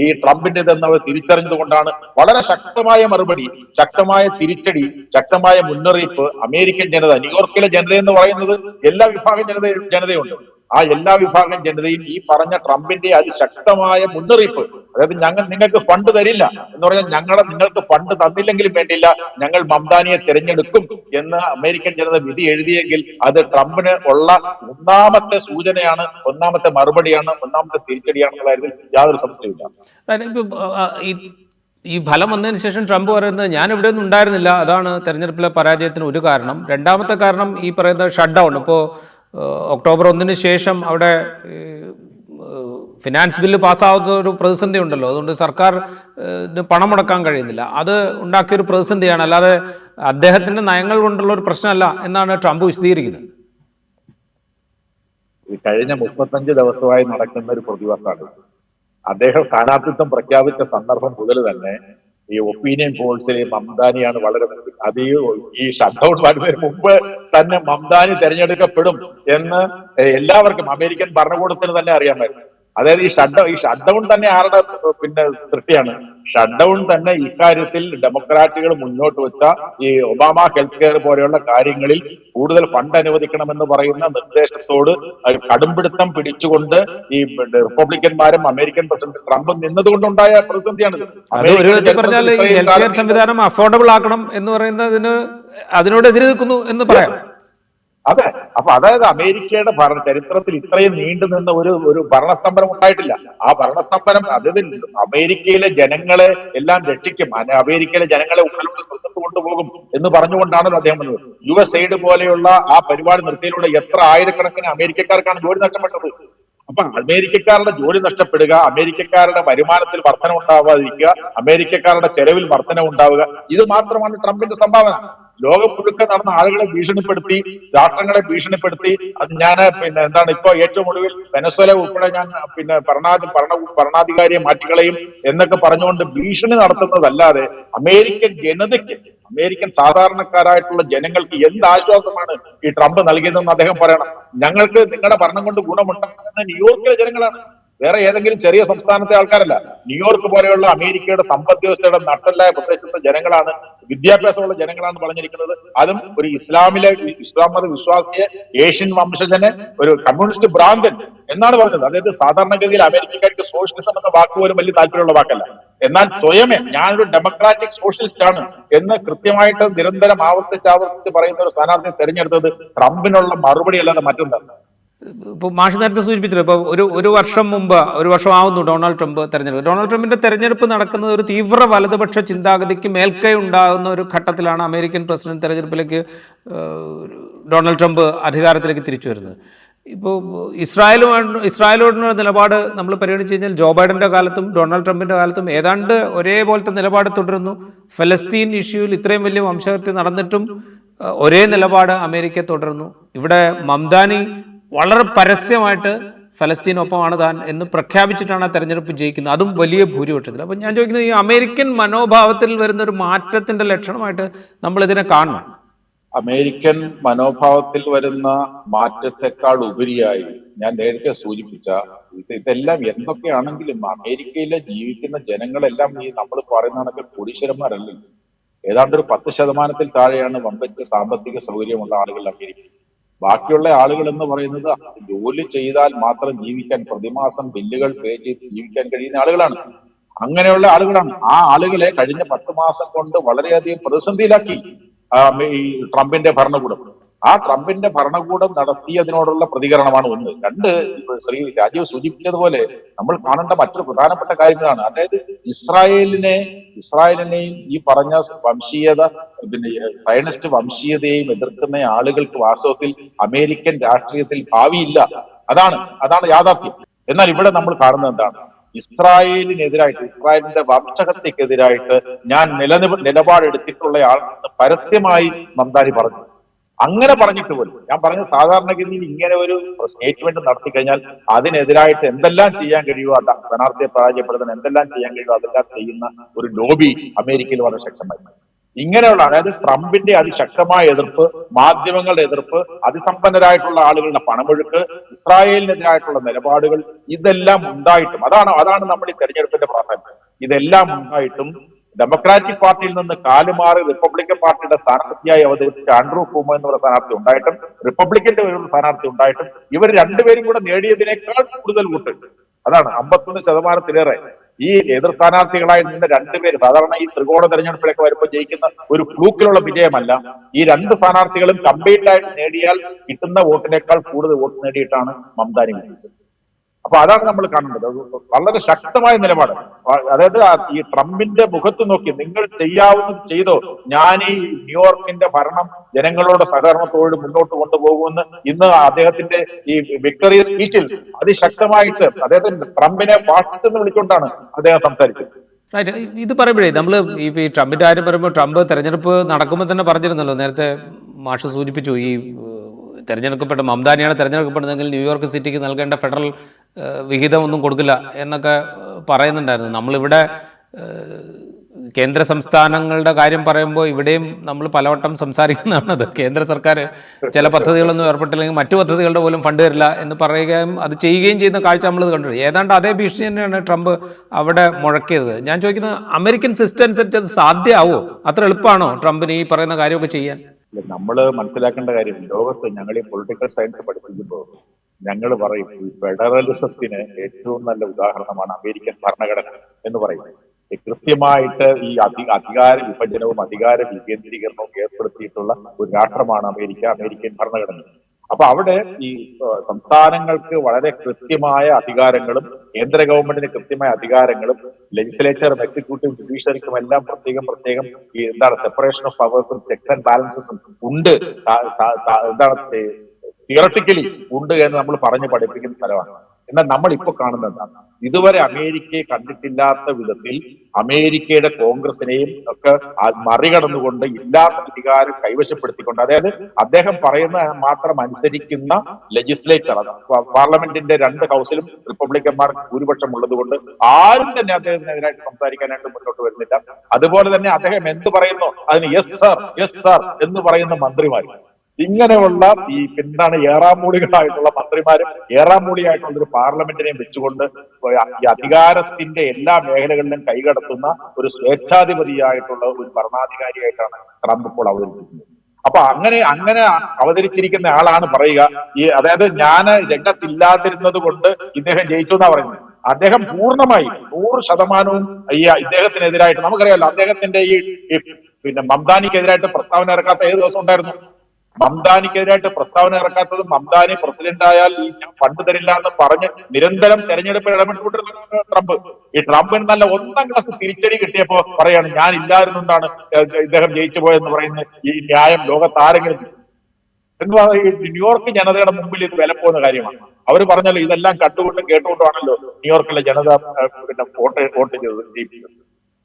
ഈ ട്രംപിന്റേതെന്ന് അവർ തിരിച്ചറിഞ്ഞതുകൊണ്ടാണ് വളരെ ശക്തമായ മറുപടി, ശക്തമായ തിരിച്ചടി, ശക്തമായ മുന്നറിയിപ്പ് അമേരിക്കൻ ജനത, ന്യൂയോർക്കിലെ ജനത എന്ന് പറയുന്നത് എല്ലാ വിഭാഗം ജനതയുണ്ട്. ആ എല്ലാ വിഭാഗം ജനതയും ഈ പറഞ്ഞ ട്രംപിന്റെ അതിശക്തമായ മുന്നറിയിപ്പ്, അതായത് നിങ്ങൾക്ക് ഫണ്ട് തരില്ല എന്ന് പറഞ്ഞാൽ നിങ്ങൾക്ക് ഫണ്ട് തന്നില്ലെങ്കിലും വേണ്ടില്ല, ഞങ്ങൾ മംദാനിയെ തിരഞ്ഞെടുക്കും എന്ന് അമേരിക്കൻ ജനത വിധി എഴുതിയെങ്കിൽ അത് ട്രംപിന് ഉള്ള ഒന്നാമത്തെ സൂചനയാണ്, ഒന്നാമത്തെ മറുപടിയാണ്, ഒന്നാമത്തെ തിരിച്ചടിയാണെന്നുള്ള കാര്യത്തിൽ യാതൊരു സംശയമില്ല. ഈ ഫലം വന്നതിന് ശേഷം ട്രംപ് പറയുന്നത് ഞാൻ ഇവിടെ ഒന്നും ഉണ്ടായിരുന്നില്ല, അതാണ് തെരഞ്ഞെടുപ്പിലെ പരാജയത്തിന് ഒരു കാരണം. രണ്ടാമത്തെ കാരണം ഈ പറയുന്ന ഷട്ട് ഡൗൺ. ഇപ്പോൾ ഒക്ടോബർ 1 ശേഷം അവിടെ ഫിനാൻസ് ബില്ല് പാസ്സാവുന്ന ഒരു പ്രതിസന്ധി ഉണ്ടല്ലോ, അതുകൊണ്ട് സർക്കാർ പണം മുടക്കാൻ കഴിയുന്നില്ല. അത് ഉണ്ടാക്കിയൊരു പ്രതിസന്ധിയാണ്, അല്ലാതെ അദ്ദേഹത്തിന്റെ നയങ്ങൾ കൊണ്ടുള്ള ഒരു പ്രശ്നമല്ല എന്നാണ് ട്രംപ് വിശദീകരിക്കുന്നത്. കഴിഞ്ഞ 35 ദിവസമായി നടക്കുന്ന ഒരു പ്രതിവർഷമാണ്. അദ്ദേഹം സ്ഥാനാർത്ഥിത്വം പ്രഖ്യാപിച്ച സന്ദർഭം മുതൽ തന്നെ ഈ ഒപ്പീനിയൻ പോൾസിലെ മംദാനിയാണ് വളരെ അത് ഈ ഷട്ട് ഡൗൺ വരുന്നതിന് മുമ്പ് തന്നെ മംദാനി തെരഞ്ഞെടുക്കപ്പെടും എന്ന് എല്ലാവർക്കും അമേരിക്കൻ ഭരണകൂടത്തിന് തന്നെ അറിയാമായിരുന്നു. അതായത് ഈ ഷട്ട് ഡൗൺ തന്നെ ആരുടെ തൃപ്തിയാണ്? ഷട്ട് ഡൗൺ തന്നെ ഇക്കാര്യത്തിൽ ഡെമോക്രാറ്റുകൾ മുന്നോട്ട് വെച്ച ഈ ഒബാമ ഹെൽത്ത് കെയർ പോലെയുള്ള കാര്യങ്ങളിൽ കൂടുതൽ ഫണ്ട് അനുവദിക്കണമെന്ന് പറയുന്ന നിർദ്ദേശത്തോട് കടുംപിടുത്തം പിടിച്ചുകൊണ്ട് ഈ റിപ്പബ്ലിക്കന്മാരും അമേരിക്കൻ പ്രസിഡന്റ് ട്രംപും നിന്നതുകൊണ്ടുണ്ടായ പ്രതിസന്ധിയാണ്. പറഞ്ഞാൽ ഈ ഹെൽത്ത് കെയർ സംവിധാനം അഫോർഡബിൾ ആക്കണം എന്ന് പറയുന്നതിന് അതിനോട് എതിര് നിൽക്കുന്നു എന്ന് പറയാം. അതെ, അപ്പൊ അതായത് അമേരിക്കയുടെ ചരിത്രത്തിൽ ഇത്രയും നീണ്ടുനിന്ന ഒരു ഭരണസ്തംഭനം ഉണ്ടായിട്ടില്ല. ആ ഭരണസ്തംഭനം അതായത് അമേരിക്കയിലെ ജനങ്ങളെ എല്ലാം രക്ഷിക്കും, അമേരിക്കയിലെ ജനങ്ങളെ ഉള്ളിലോട്ട് സ്വന്തത്ത് കൊണ്ടുപോകും എന്ന് പറഞ്ഞുകൊണ്ടാണ് അദ്ദേഹം വന്നത്. USAID പോലെയുള്ള ആ പരിപാടി നിർത്തിയതിലൂടെ എത്ര ആയിരക്കണക്കിന് അമേരിക്കക്കാർക്കാണ് ജോലി നഷ്ടപ്പെട്ടത്. അപ്പൊ അമേരിക്കക്കാരുടെ ജോലി നഷ്ടപ്പെടുക, അമേരിക്കക്കാരുടെ വരുമാനത്തിൽ വർധന ഉണ്ടാവാതിരിക്കുക, അമേരിക്കക്കാരുടെ ചെലവിൽ വർധന ഉണ്ടാവുക, ഇത് മാത്രമാണ് ട്രംപിന്റെ സംഭാവന. ലോകം മുഴുക്കെ നടന്ന ആളുകളെ ഭീഷണിപ്പെടുത്തി, രാഷ്ട്രങ്ങളെ ഭീഷണിപ്പെടുത്തി, അത് ഞാൻ എന്താണ് ഇപ്പൊ ഏറ്റവും ഒടുവിൽ വെനസ്വേല ഉൾപ്പെടെ ഞാൻ ഭരണാധികാരിയെ മാറ്റിക്കളയും എന്നൊക്കെ പറഞ്ഞുകൊണ്ട് ഭീഷണി നടത്തുന്നതല്ലാതെ അമേരിക്കൻ ജനതയ്ക്ക്, അമേരിക്കൻ സാധാരണക്കാരായിട്ടുള്ള ജനങ്ങൾക്ക് എന്ത് ആശ്വാസമാണ് ഈ ട്രംപ് നൽകിയതെന്ന് അദ്ദേഹം പറയണം. ഞങ്ങൾക്ക് നിങ്ങളുടെ ഭരണം കൊണ്ട് ഗുണമുണ്ടാകുന്ന ന്യൂയോർക്കിലെ ജനങ്ങളാണ്, വേറെ ഏതെങ്കിലും ചെറിയ സംസ്ഥാനത്തെ ആൾക്കാരല്ല. ന്യൂയോർക്ക് പോലെയുള്ള അമേരിക്കയുടെ സമ്പദ് വ്യവസ്ഥയുടെ നട്ടലായ പ്രദേശത്തെ ജനങ്ങളാണ്, വിദ്യാഭ്യാസമുള്ള ജനങ്ങളാണ് പറഞ്ഞിരിക്കുന്നത്. അതും ഒരു ഇസ്ലാം മത വിശ്വാസിയെ, ഏഷ്യൻ വംശജനെ, ഒരു കമ്മ്യൂണിസ്റ്റ് ഭ്രാന്തൻ എന്നാണ് പറഞ്ഞത്. അതായത് സാധാരണഗതിയിൽ അമേരിക്കക്കാർക്ക് സോഷ്യലിസം എന്ന വാക്ക് പോലും വലിയ താല്പര്യമുള്ള വാക്കല്ല. എന്നാൽ സ്വയമേ ഞാനൊരു ഡെമോക്രാറ്റിക് സോഷ്യലിസ്റ്റ് ആണ് എന്ന് കൃത്യമായിട്ട് നിരന്തരം ആവർത്തിച്ച് പറയുന്ന ഒരു സ്ഥാനാർത്ഥിയെ തെരഞ്ഞെടുത്തത് ട്രംപിനുള്ള മറുപടി അല്ലാതെ മറ്റൊന്നല്ല. ഇപ്പോൾ മാഷ് നേരത്തെ സൂചിപ്പിച്ചല്ലോ, ഇപ്പോൾ ഒരു വർഷം മുമ്പ്, ഒരു വർഷം ആവുന്നു ഡൊണാൾഡ് ട്രംപ് തെരഞ്ഞെടുപ്പ്. ഡൊണാൾഡ് ട്രംപിന്റെ തെരഞ്ഞെടുപ്പ് നടക്കുന്നത് ഒരു തീവ്ര വലതുപക്ഷ ചിന്താഗതിക്ക് മേൽക്കൈ ഉണ്ടാകുന്ന ഒരു ഘട്ടത്തിലാണ് അമേരിക്കൻ പ്രസിഡന്റ് തെരഞ്ഞെടുപ്പിലേക്ക് ഡൊണാൾഡ് ട്രംപ് അധികാരത്തിലേക്ക് തിരിച്ചു വരുന്നത്. ഇപ്പോൾ ഇസ്രായേലോടുള്ള നിലപാട് നമ്മൾ പരിഗണിച്ച് കഴിഞ്ഞാൽ ജോ ബൈഡന്റെ കാലത്തും ഡൊണാൾഡ് ട്രംപിന്റെ കാലത്തും ഏതാണ്ട് ഒരേപോലത്തെ നിലപാട് തുടരുന്നു. ഫലസ്തീൻ ഇഷ്യൂവിൽ ഇത്രയും വലിയ വംശഹത്യ നടന്നിട്ടും ഒരേ നിലപാട് അമേരിക്ക തുടരുന്നു. ഇവിടെ മംദാനി വളരെ പരസ്യമായിട്ട് ഫലസ്തീനൊപ്പമാണ് താൻ എന്ന് പ്രഖ്യാപിച്ചിട്ടാണ് ആ തെരഞ്ഞെടുപ്പ് ജയിക്കുന്നത്, അതും വലിയ ഭൂരിപക്ഷത്തിൽ. അപ്പം ഞാൻ ചോദിക്കുന്നത്, ഈ അമേരിക്കൻ മനോഭാവത്തിൽ വരുന്ന ഒരു മാറ്റത്തിന്റെ ലക്ഷണമായിട്ട് നമ്മൾ ഇതിനെ കാണണം. അമേരിക്കൻ മനോഭാവത്തിൽ വരുന്ന മാറ്റത്തെക്കാൾ ഉപരിയായി ഞാൻ നേരത്തെ സൂചിപ്പിച്ച ഇതെല്ലാം എന്തൊക്കെയാണെങ്കിലും അമേരിക്കയിലെ ജീവിക്കുന്ന ജനങ്ങളെല്ലാം ഈ നമ്മൾ പറയുന്ന കണക്ക് കോടീശ്വരന്മാരല്ല. ഏതാണ്ട് ഒരു 10% താഴെയാണ് വമ്പച്ച സാമ്പത്തിക സൗകര്യമുള്ള ആളുകൾ അമേരിക്കയിൽ. ബാക്കിയുള്ള ആളുകൾ എന്ന് പറയുന്നത് ജോലി ചെയ്താൽ മാത്രം ജീവിക്കാൻ, പ്രതിമാസം ബില്ലുകൾ പേ ചെയ്ത് ജീവിക്കാൻ കഴിയുന്ന ആളുകളാണ്. അങ്ങനെയുള്ള ആളുകളാണ്. ആ ആളുകളെ കഴിഞ്ഞ 10 മാസം കൊണ്ട് വളരെയധികം പ്രതിസന്ധിയിലാക്കി ഈ ട്രംപിന്റെ ഭരണകൂടം. ആ ട്രംപിന്റെ ഭരണകൂടം നടത്തിയതിനോടുള്ള പ്രതികരണമാണ് ഒന്ന്. രണ്ട്, ശ്രീ രാജീവ് സൂചിപ്പിച്ചതുപോലെ നമ്മൾ കാണേണ്ട മറ്റൊരു പ്രധാനപ്പെട്ട കാര്യം ഇതാണ്. അതായത് ഇസ്രായേലിനെയും ഈ പറഞ്ഞ വംശീയത, സയനിസ്റ്റ് വംശീയതയെയും എതിർക്കുന്ന ആളുകൾക്ക് വാസ്തവത്തിൽ അമേരിക്കൻ രാഷ്ട്രീയത്തിൽ ഭാവിയില്ല. അതാണ് യാഥാർത്ഥ്യം. എന്നാൽ ഇവിടെ നമ്മൾ കാണുന്നത് എന്താണ്? ഇസ്രായേലിനെതിരായിട്ട്, ഇസ്രായേലിന്റെ വംശഹത്യക്കെതിരായിട്ട് ഞാൻ നിലപാടെടുത്തിട്ടുള്ളയാൾ പരസ്യമായി മംദാനി പറഞ്ഞു. അങ്ങനെ പറഞ്ഞിട്ട് പോലും ഞാൻ പറഞ്ഞ സാധാരണഗതിയിൽ ഇങ്ങനെ ഒരു സ്റ്റേറ്റ്മെന്റ് നടത്തി കഴിഞ്ഞാൽ അതിനെതിരായിട്ട് എന്തെല്ലാം ചെയ്യാൻ കഴിയുമോ അത് സ്ഥാനാർത്ഥിയെ പരാജയപ്പെടുത്താൻ എന്തെല്ലാം ചെയ്യാൻ കഴിയുമോ അതെല്ലാം ചെയ്യുന്ന ഒരു ലോബി അമേരിക്കയിൽ വളരെ ശക്തമായി. ഇങ്ങനെയുള്ള അതായത് ട്രംപിന്റെ അതിശക്തമായ എതിർപ്പ്, മാധ്യമങ്ങളുടെ എതിർപ്പ്, അതിസമ്പന്നരായിട്ടുള്ള ആളുകളുടെ പണമൊഴുക്ക്, ഇസ്രായേലിനെതിരായിട്ടുള്ള നിലപാടുകൾ, ഇതെല്ലാം ഉണ്ടായിട്ടും അതാണ് നമ്മൾ ഈ തെരഞ്ഞെടുപ്പിന്റെ പ്രാധാന്യം. ഇതെല്ലാം ഉണ്ടായിട്ടും ഡെമോക്രാറ്റിക് പാർട്ടിയിൽ നിന്ന് കാലുമാറി റിപ്പബ്ലിക്കൻ പാർട്ടിയുടെ സ്ഥാനാർത്ഥിയായി അവതരിപ്പിച്ച ആൻഡ്രൂ കൂമോ എന്നുള്ള സ്ഥാനാർത്ഥി ഉണ്ടായിട്ടും റിപ്പബ്ലിക്കന്റെ ഒരു സ്ഥാനാർത്ഥി ഉണ്ടായിട്ടും ഇവർ രണ്ടുപേരും കൂടെ നേടിയതിനേക്കാൾ കൂടുതൽ വോട്ട്, അതാണ് 51%-ലേറെ ഈ എതിർ സ്ഥാനാർത്ഥികളായി നിന്ന് രണ്ടുപേരും. സാധാരണ ഈ ത്രികോണ തെരഞ്ഞെടുപ്പിലൊക്കെ വരുമ്പോൾ ജയിക്കുന്ന ഒരു ഫ്ലൂക്കിലുള്ള വിജയമല്ല, ഈ രണ്ട് സ്ഥാനാർത്ഥികളും കമ്പൈൻഡ് ആയിട്ട് നേടിയാൽ കിട്ടുന്ന വോട്ടിനേക്കാൾ കൂടുതൽ വോട്ട് നേടിയിട്ടാണ് മംതാനി വിജയിച്ചത്. അപ്പൊ അതാണ് നമ്മൾ കാണുന്നത്. അത് വളരെ ശക്തമായ നിലപാട്. അതായത് ഈ ട്രംപിന്റെ മുഖത്ത് നോക്കി നിങ്ങൾ ചെയ്യാവുന്നത് ചെയ്തോ, ഞാൻ ഈ ന്യൂയോർക്കിന്റെ ഭരണം ജനങ്ങളുടെ സഹകരണത്തോട് മുന്നോട്ട് കൊണ്ടുപോകുമെന്ന് ഇന്ന് അദ്ദേഹത്തിന്റെ ഈ വിക്ടറി സ്പീച്ചിൽ അതിശക്തമായിട്ട് അദ്ദേഹത്തിന് ട്രംപിനെ ഫാഷിസ്റ്റ് എന്ന് വിളിച്ചുകൊണ്ടാണ് അദ്ദേഹം സംസാരിച്ചത്. റൈറ്റ്. ഇത് പറയുമ്പോഴേ നമ്മൾ ഈ ട്രംപിൻ്റെ കാര്യം പറയുമ്പോൾ ട്രംപ് തെരഞ്ഞെടുപ്പ് നടക്കുമ്പോൾ തന്നെ പറഞ്ഞിരുന്നല്ലോ, നേരത്തെ മാഷ് സൂചിപ്പിച്ചു, ഈ തെരഞ്ഞെടുക്കപ്പെട്ട മംതാനിയാണ് തെരഞ്ഞെടുക്കപ്പെടുന്നതെങ്കിൽ ന്യൂയോർക്ക് സിറ്റിക്ക് നൽകേണ്ട ഫെഡറൽ വിഹിതം ഒന്നും കൊടുക്കില്ല എന്നൊക്കെ പറയുന്നുണ്ടായിരുന്നു. നമ്മളിവിടെ കേന്ദ്ര സംസ്ഥാനങ്ങളുടെ കാര്യം പറയുമ്പോൾ ഇവിടെയും നമ്മൾ പലവട്ടം സംസാരിക്കുന്നതാണത്. കേന്ദ്ര സർക്കാർ ചില പദ്ധതികളൊന്നും ഏർപ്പെട്ടില്ലെങ്കിൽ മറ്റു പദ്ധതികളുടെ പോലും ഫണ്ട് തരില്ല എന്ന് പറയുകയും അത് ചെയ്യുകയും ചെയ്യുന്ന കാഴ്ച നമ്മൾ കണ്ടു. ഏതാണ്ട് അതേ ഭീഷണി തന്നെയാണ് ട്രംപ് അവിടെ മുഴക്കിയത്. ഞാൻ ചോദിക്കുന്നത്, അമേരിക്കൻ സിസ്റ്റം അനുസരിച്ച് അത് സാധ്യമാവോ? അത്ര എളുപ്പമാണോ ട്രംപിന് ഈ പറയുന്ന കാര്യമൊക്കെ ചെയ്യാൻ? നമ്മൾ മനസ്സിലാക്കേണ്ട കാര്യം, ലോകത്ത് ഞങ്ങൾ ഈ പൊളിറ്റിക്കൽ സയൻസ് പഠിപ്പിക്കുമ്പോൾ ഞങ്ങൾ പറയും ഈ ഫെഡറലിസത്തിന് ഏറ്റവും നല്ല ഉദാഹരണമാണ് അമേരിക്കൻ ഭരണഘടന എന്ന് പറയുന്നത്. കൃത്യമായിട്ട് ഈ അധികാര വിഭജനവും അധികാര വികേന്ദ്രീകരണവും ഏർപ്പെടുത്തിയിട്ടുള്ള ഒരു രാഷ്ട്രമാണ് അമേരിക്കൻ ഭരണഘടന. അപ്പൊ അവിടെ ഈ സംസ്ഥാനങ്ങൾക്ക് വളരെ കൃത്യമായ അധികാരങ്ങളും കേന്ദ്ര ഗവൺമെന്റിന് കൃത്യമായ അധികാരങ്ങളും ലെജിസ്ലേച്ചറും എക്സിക്യൂട്ടീവും ജുഡീഷ്യറിക്കും എല്ലാം പ്രത്യേകം ഈ സെപ്പറേഷൻ ഓഫ് പവേഴ്സും ചെക്സ് ആൻഡ് ബാലൻസസും ഉണ്ട്, തിയറട്ടിക്കലി ഉണ്ട് എന്ന് നമ്മൾ പറഞ്ഞ് പഠിപ്പിക്കുന്ന സ്ഥലമാണ്. എന്നാൽ നമ്മൾ ഇപ്പൊ കാണുന്നത് ഇതുവരെ അമേരിക്കയെ കണ്ടിട്ടില്ലാത്ത വിധത്തിൽ അമേരിക്കയുടെ കോൺഗ്രസിനെയും ഒക്കെ മറികടന്നുകൊണ്ട് ഇല്ലാത്ത അധികാരം കൈവശപ്പെടുത്തിക്കൊണ്ട്, അതായത് അദ്ദേഹം പറയുന്ന മാത്രം അനുസരിക്കുന്ന ലെജിസ്ലേച്ചർ, പാർലമെന്റിന്റെ 2 ഹൗസിലും റിപ്പബ്ലിക്കന്മാർക്ക് ഭൂരിപക്ഷം ഉള്ളതുകൊണ്ട് ആരും തന്നെ അദ്ദേഹത്തിനെതിരായിട്ട് സംസാരിക്കാനായിട്ട് മുന്നോട്ട് വരുന്നില്ല. അതുപോലെ തന്നെ അദ്ദേഹം എന്ത് പറയുന്നു അതിന് യെസ് സർ എന്ന് പറയുന്ന മന്ത്രിമാർ, ഇങ്ങനെയുള്ള ഈ എന്താണ് ഏറാമൂളികളായിട്ടുള്ള മന്ത്രിമാരും ഏറാമൂളിയായിട്ടുള്ള ഒരു പാർലമെന്റിനെയും വെച്ചുകൊണ്ട് ഈ അധികാരത്തിന്റെ എല്ലാ മേഖലകളിലും കൈകടത്തുന്ന ഒരു സ്വേച്ഛാധിപതിയായിട്ടുള്ള ഒരു ഭരണാധികാരിയായിട്ടാണ് ട്രംപ് ഇപ്പോൾ അവതരിപ്പിക്കുന്നത്. അപ്പൊ അങ്ങനെ അവതരിച്ചിരിക്കുന്ന ആളാണ് പറയുക ഈ, അതായത് ഞാൻ രംഗത്തില്ലാതിരുന്നത് കൊണ്ട് ഇദ്ദേഹം ജയിച്ചു എന്നാ പറയുന്നത്. അദ്ദേഹം പൂർണ്ണമായി 100% ഈ ഇദ്ദേഹത്തിനെതിരായിട്ട്, നമുക്കറിയാലോ അദ്ദേഹത്തിന്റെ ഈ മംതാനിക്കെതിരായിട്ട് പ്രസ്താവന ഇറക്കാത്ത ഏത് ദിവസം ഉണ്ടായിരുന്നു? മംതാനിക്കെതിരായിട്ട് പ്രസ്താവന ഇറക്കാത്തതും മംതാനി പ്രസിഡന്റ് ആയാൽ ഞാൻ ഫണ്ട് തരില്ല എന്ന് പറഞ്ഞ് നിരന്തരം തെരഞ്ഞെടുപ്പിൽ ഇടപെട്ടുകൊണ്ടിരുന്ന ട്രംപ്, ഈ ട്രംപിന് നല്ല 1ാം ക്ലാസ് തിരിച്ചടി കിട്ടിയപ്പോ പറയാണ് ഞാൻ ഇല്ലായിരുന്നുകൊണ്ടാണ് ഇദ്ദേഹം ജയിച്ചു പോയെന്ന് പറയുന്ന ഈ ന്യായം ലോകത്താരെങ്കിലും എന്തുവാ? ഈ ന്യൂയോർക്ക് ജനതയുടെ മുമ്പിൽ ഇത് വില പോകുന്ന കാര്യമാണ്. അവർ പറഞ്ഞല്ലോ ഇതെല്ലാം കണ്ടുകൊണ്ടും കേട്ടുകൊണ്ടുമാണല്ലോ ന്യൂയോർക്കിലെ ജനത വോട്ട് ചെയ്തത്.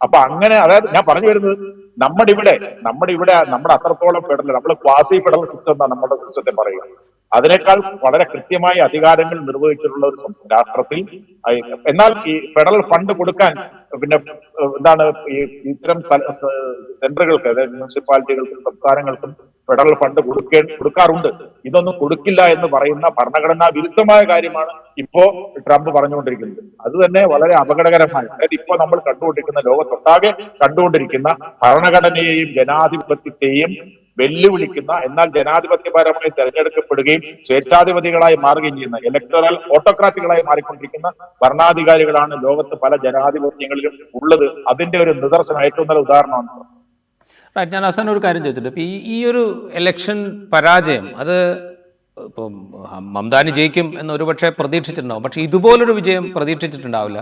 അപ്പൊ അങ്ങനെ, അതായത് ഞാൻ പറഞ്ഞു വരുന്നത് നമ്മുടെ ഇവിടെ നമ്മുടെ അത്രത്തോളം ഫെഡറൽ, നമ്മൾ ക്വാസി ഫെഡറൽ സിസ്റ്റം എന്നാണ് നമ്മുടെ സിസ്റ്റത്തെ പറയുക. അതിനേക്കാൾ വളരെ കൃത്യമായി അധികാരങ്ങൾ നിർവഹിച്ചിട്ടുള്ള ഒരു രാഷ്ട്രത്തിൽ, എന്നാൽ ഈ ഫെഡറൽ ഫണ്ട് കൊടുക്കാൻ എന്താണ് ഈ ഇത്തരം സെന്ററുകൾക്ക്, അതായത് മുനിസിപ്പാലിറ്റികൾക്കും സംസ്ഥാനങ്ങൾക്കും ഫെഡറൽ ഫണ്ട് കൊടുക്കാറുണ്ട്. ഇതൊന്നും കൊടുക്കില്ല എന്ന് പറയുന്ന ഭരണഘടനാ വിരുദ്ധമായ കാര്യമാണ് ഇപ്പോ ട്രംപ് പറഞ്ഞുകൊണ്ടിരിക്കുന്നത്. അത് തന്നെ വളരെ അപകടകരമായ, അതായത് ഇപ്പോ നമ്മൾ കണ്ടുകൊണ്ടിരിക്കുന്ന, ലോകത്തൊട്ടാകെ കണ്ടുകൊണ്ടിരിക്കുന്ന ഭരണഘടനയെയും ജനാധിപത്യത്തെയും വെല്ലുവിളിക്കുന്ന, എന്നാൽ ജനാധിപത്യപരമായി തെരഞ്ഞെടുക്കപ്പെടുകയും സ്വേച്ഛാധിപതികളായി മാറുകയും ചെയ്യുന്ന, ഇലക്ടറൽ ഓട്ടോക്രാറ്റുകളായി മാറിക്കൊണ്ടിരിക്കുന്ന ഭരണാധികാരികളാണ് ലോകത്ത് പല ജനാധിപത്യങ്ങളിലും ഉള്ളത്. അതിന്റെ ഒരു നിദർശനം, ഏറ്റവും നല്ല ഉദാഹരണമാണ്. ഞാൻ അവസാനം ഒരു കാര്യം ചോദിച്ചിട്ട്, ഇപ്പം ഈ ഒരു ഇലക്ഷൻ പരാജയം അത് ഇപ്പം മംതാനി ജയിക്കും എന്ന് ഒരുപക്ഷെ പ്രതീക്ഷിച്ചിട്ടുണ്ടാവും, പക്ഷേ ഇതുപോലൊരു വിജയം പ്രതീക്ഷിച്ചിട്ടുണ്ടാവില്ല.